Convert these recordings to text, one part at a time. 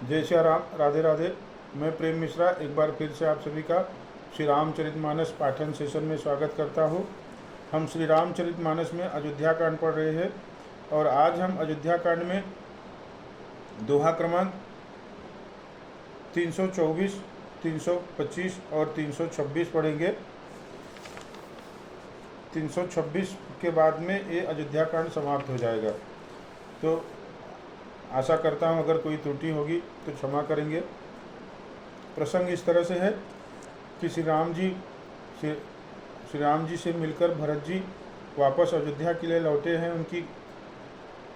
जय श्री राम, राधे राधे। मैं प्रेम मिश्रा एक बार फिर से आप सभी का श्री रामचरितमानस पाठन सेशन में स्वागत करता हूँ। हम श्री रामचरितमानस में अयोध्या कांड पढ़ रहे हैं और आज हम अयोध्या कांड में दोहा क्रमांक 324, 325 और 326 पढ़ेंगे। 326 के बाद में ये अयोध्या कांड समाप्त हो जाएगा। तो आशा करता हूँ अगर कोई त्रुटि होगी तो क्षमा करेंगे। प्रसंग इस तरह से है कि श्री राम जी से मिलकर भरत जी वापस अयोध्या के लिए लौटे हैं, उनकी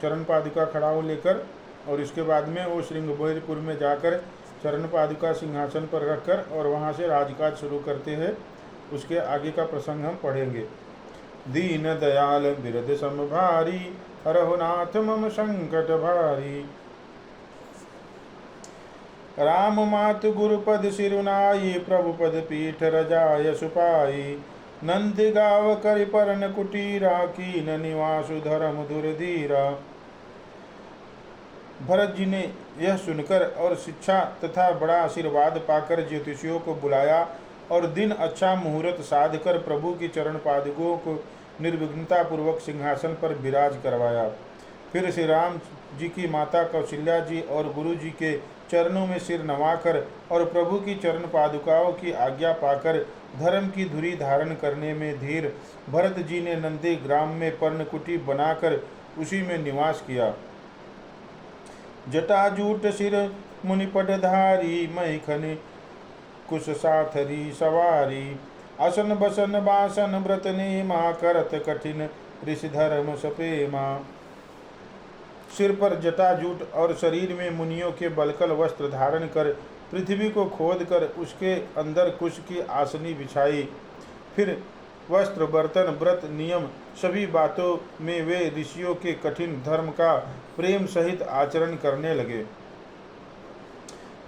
चरण पादुका खड़ाऊ लेकर, और इसके बाद में वो श्रृंगबेरपुर में जाकर चरण पादुका सिंहासन पर रखकर और वहाँ से राजकाज शुरू करते हैं। उसके आगे का प्रसंग हम पढ़ेंगे। दीन दयाल बिरद समभारी, हरहु नाथ मम संकट भारी। राम मातु गुरुपद सिरुनाई, प्रभुपद पीठ रजाय सुपाई। नंद गाव कर परन कुटीरा, कीन निवासु धर्म दुर्धीरा। भरत जी ने यह सुनकर और शिक्षा तथा बड़ा आशीर्वाद पाकर ज्योतिषियों को बुलाया और दिन अच्छा मुहूर्त साध कर प्रभु की चरण पादुकों को निर्विघ्नता पूर्वक सिंहासन पर विराज करवाया। फिर श्री राम जी की माता कौशल्या जी और गुरु जी के चरणों में सिर नवाकर और प्रभु की चरण पादुकाओं की आज्ञा पाकर धर्म की धुरी धारण करने में धीर भरत जी ने नंदी ग्राम में पर्णकुटी बनाकर उसी में निवास किया। जटाजूट सिर मुनिपटधारी, मैखनि कुश साथरी सवारी। असन बसन बासन व्रत नेमा, करत कठिन ऋषि धर्म सपेमा। सिर पर जटाजूट और शरीर में मुनियों के बलकल वस्त्र धारण कर पृथ्वी को खोद कर उसके अंदर कुश की आसनी बिछाई। फिर वस्त्र बर्तन व्रत नियम सभी बातों में वे ऋषियों के कठिन धर्म का प्रेम सहित आचरण करने लगे।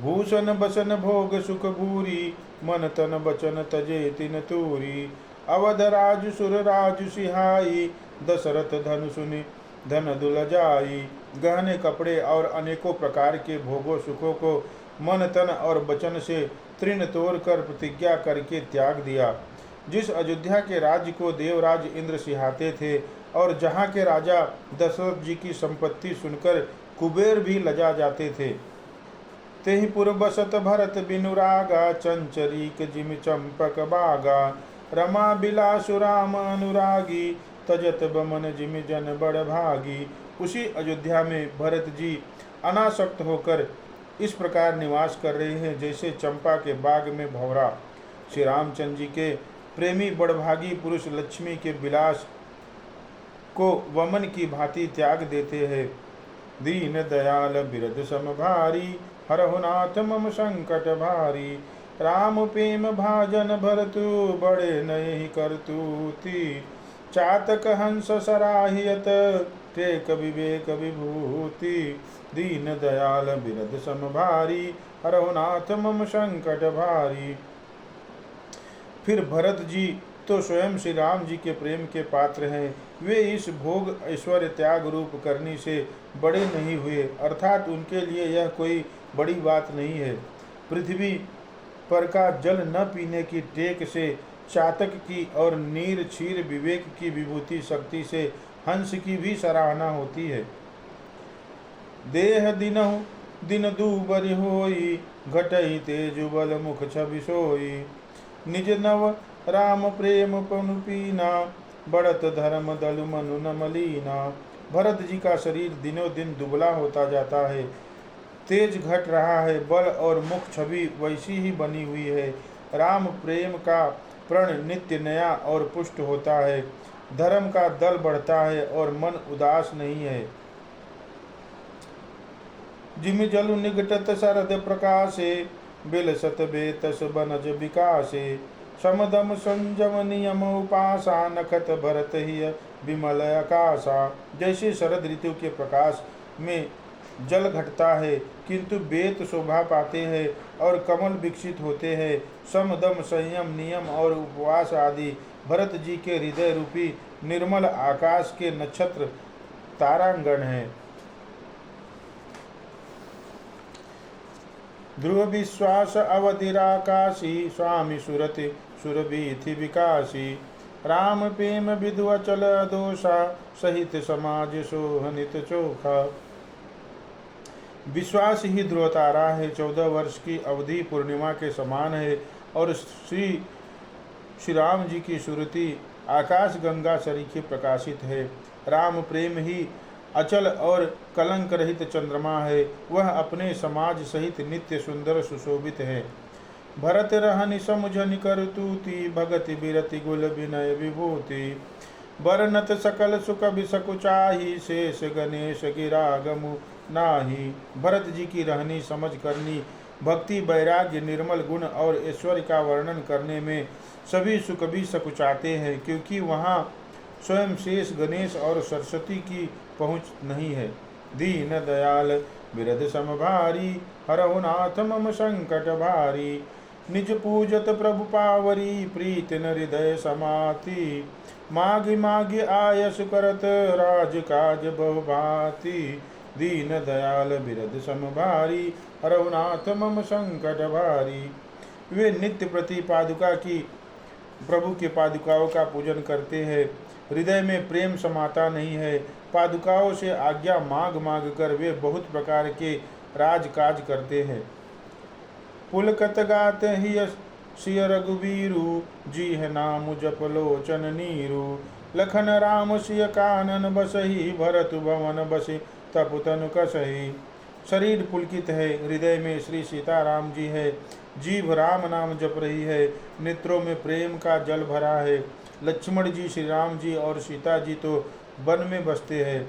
भूषण बसन भोग सुख भूरी, मन तन बचन तजे तिन तूरी। अवध राज सुर राज सिहाई, दशरथ धन सुनि धन दुल जाई। गहने कपड़े और अनेकों प्रकार के भोगों सुखों को मन तन और वचन से तृण तोड़ कर प्रतिज्ञा करके त्याग दिया। जिस अयोध्या के राज्य को देवराज इंद्र सिहाते थे और जहाँ के राजा दशरथ जी की संपत्ति सुनकर कुबेर भी लजा जाते थे, तेहि पुर बसत भरत बिनु रागा। चंचरीक जिमि चंपक बागा, रमा बिलासु राम अनुरागी। तजत बमन जिमि जन बड़ भागी। उसी अयोध्या में भरत जी अनासक्त होकर इस प्रकार निवास कर रहे हैं जैसे चंपा के बाग में भंवरा। श्री रामचंद्र जी के प्रेमी बड़भागी पुरुष लक्ष्मी के विलास को वमन की भांति त्याग देते हैं। दीन दयाल बिरद समभारी, हरहु नाथ मम संकट भारी। राम प्रेम भाजन भरतु, बड़े नहीं करतूति। चातक हंस सराहियत, टेक विवेक विभूति। दीन दयाल बिरद समभारी, हरहु नाथ मम संकट भारी। फिर भरत जी तो स्वयं श्री राम जी के प्रेम के पात्र हैं। वे इस भोग ऐश्वर्य त्याग रूप करने से बड़े नहीं हुए, अर्थात उनके लिए यह कोई बड़ी बात नहीं है। पृथ्वी पर का जल न पीने की टेक से, चातक की और नीर क्षीर विवेक की विभूति शक्ति से हंस की भी सराहना होती है। देह दिनहु दिन दूबरि होई, घटई तेजु बल मुख छवि सोई। निज नव राम प्रेम पनु पीना, बढ़त धर्म दलु मनु न मलीना। भरत जी का शरीर दिनों दिन दुबला होता जाता है, तेज घट रहा है, बल और मुख छवि वैसी ही बनी हुई है। राम प्रेम का प्रण नित्य नया और पुष्ट होता है, धर्म का दल बढ़ता है और मन उदास नहीं है। जिमि जलु निगटत शरद प्रकाशे, बिलसत बेतस बनज विकासे। समदम संजम नियम उपासा, नखत भरत ही विमल आकाशा। जैसे शरद ऋतु के प्रकाश में जल घटता है किंतु बेत शोभा पाते हैं और कमल विकसित होते हैं, समदम संयम नियम और उपवास आदि भरत जी के हृदय रूपी निर्मल आकाश के नक्षत्र तारांगण हैं। ध्रुव विश्वास अवधिराकाशी स्वामी सुरति सुरभीथि विकासी राम प्रेम विधु अचल दोषा सहित समाज सोहनित चोखा। विश्वास ही ध्रुव तारा है, 14 वर्ष की अवधि पूर्णिमा के समान है और श्री राम जी की सुरति आकाश गंगा सरीखे प्रकाशित है। राम प्रेम ही अचल और कलंक रहित चंद्रमा है, वह अपने समाज सहित नित्य सुंदर सुशोभित है। भरत रहनि समुझनि कर तूति भगति बिरति गुल विनय विभूति बरनत सकल सुख बिसकुचाही शेष गणेश गिरागमु नाही। भरत जी की रहनी समझ करनी, भक्ति वैराग्य निर्मल गुण और ऐश्वर्य का वर्णन करने में सभी सुख भी सकुचाते हैं, क्योंकि वहाँ स्वयं शेष गणेश और सरस्वती की पहुँच नहीं है। दीन दयाल बिरद समभारी हरहु नाथ मम संकट भारी निज पूजत प्रभु पावरी प्रीत न हृदय समाति माघ माघ आयस करत राज काज बहुभाति दीन दयाल बिरद समभारी हरहु नाथ मम संकट भारी। वे नित्य प्रति पादुका की प्रभु के पादुकाओं का पूजन करते हैं, हृदय में प्रेम समाता नहीं है। पादुकाओं से आज्ञा मांग मांग कर वे बहुत प्रकार के राजकाज करते हैं। पुलकत गात ही सिय रघुबीरु जी है नाम जप लोचन नीरु लखन राम सिय कानन बसही भरत भवन बसे तपुतन कसही। शरीर पुलकित है, हृदय में श्री सीताराम जी है, जीभ राम नाम जप रही है, नेत्रों में प्रेम का जल भरा है। लक्ष्मण जी, श्री राम जी और सीता जी तो वन में बसते हैं,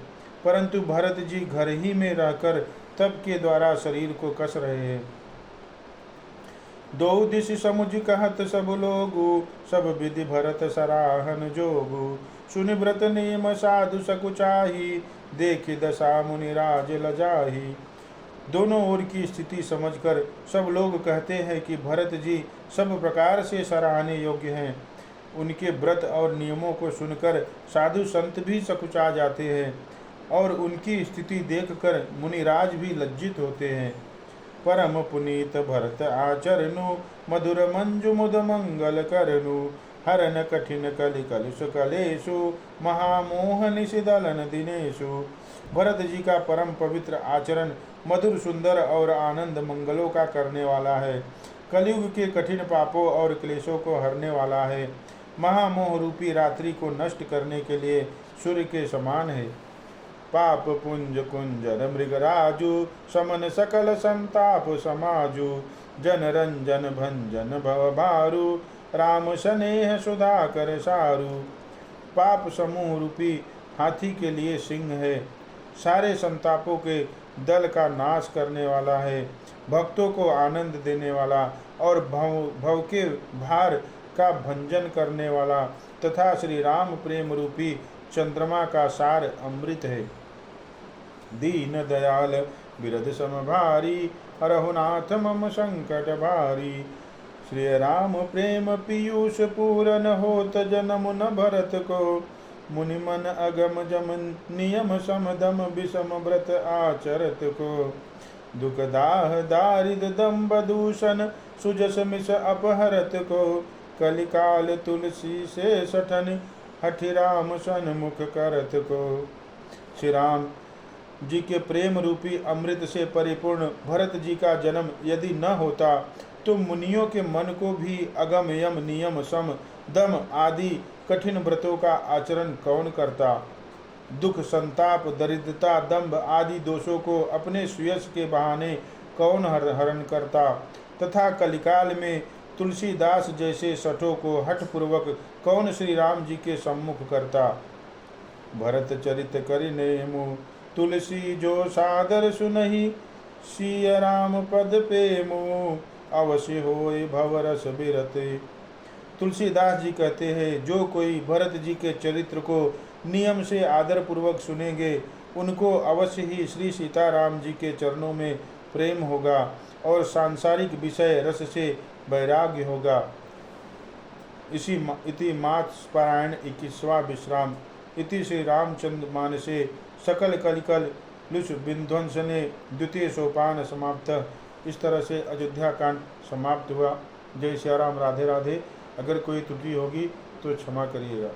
परंतु भरत जी घर ही में रहकर तप के द्वारा शरीर को कस रहे हैं। दो दिश समुझ कहत सब लोगु सब विधि भरत सराहन जोगु सुनि व्रत नियम साधु सकुचाही देखि दशा मुनि राज लजाही। दोनों ओर की स्थिति समझकर सब लोग कहते हैं कि भरत जी सब प्रकार से सराहने योग्य हैं। उनके व्रत और नियमों को सुनकर साधु संत भी सकुचा जाते हैं और उनकी स्थिति देखकर मुनिराज भी लज्जित होते हैं। परम पुनीत भरत आचरनु मधुर मंजु मुद मंगल करनु हरन कठिन कलि कलुष कलेशु महामोह निशिदलन दिनेशु। भरत जी का परम पवित्र आचरण मधुर सुंदर और आनंद मंगलों का करने वाला है, कलयुग के कठिन पापों और क्लेशों को हरने वाला है, महामोह रूपी रात्रि को नष्ट करने के लिए सूर्य के समान है। पाप पुंज कुंजर मृगराजु समन सकल संताप समाजु जन रंजन भंजन भव भारु राम स्नेह सुधाकर सारु। पाप समूह रूपी हाथी के लिए सिंह है, सारे संतापों के दल का नाश करने वाला है, भक्तों को आनंद देने वाला और भव के भार का भंजन करने वाला तथा श्री राम प्रेम रूपी चंद्रमा का सार अमृत है। दीन दयाल बिरद समभारी हरहु नाथ मम संकट भारी। श्री राम प्रेम पीयूष पूरन होत जन्म न भरत को मुनि मन अगम जमन नियम समदम विषम व्रत आचरत को। दुख दाह दारिद दम्ब दूषण सुजस मिस अपहरत को कलिकाल तुलसी से सठन हठि राम सन्मुख करत को। श्री राम जी के प्रेम रूपी अमृत से परिपूर्ण भरत जी का जन्म यदि न होता तो मुनियों के मन को भी अगम यम नियम सम दम आदि कठिन व्रतों का आचरण कौन करता। दुख संताप दरिद्रता दंभ आदि दोषों को अपने सुयश के बहाने कौन हरण करता तथा कलिकाल में तुलसीदास जैसे सठों को हठपूर्वक कौन श्री राम जी के सम्मुख करता। भरत चरित करिने मुँह तुलसी जो सादर सुनहि सिय राम पद प्रेमु अवश्य होय भवरस बिरते। तुलसीदास जी कहते हैं, जो कोई भरत जी के चरित्र को नियम से आदर पूर्वक सुनेंगे उनको अवश्य ही श्री सीताराम जी के चरणों में प्रेम होगा और सांसारिक विषय रस से वैराग्य होगा। इति मात्स्यपारायण 21वां विश्राम। इति श्री रामचंद्र मानसे सकल कलिकल लुष विध्वंसने द्वितीय सोपान समाप्त। इस तरह से अयोध्या कांड समाप्त हुआ। जय श्री राम, राधे राधे। अगर कोई त्रुटि होगी तो क्षमा करिएगा।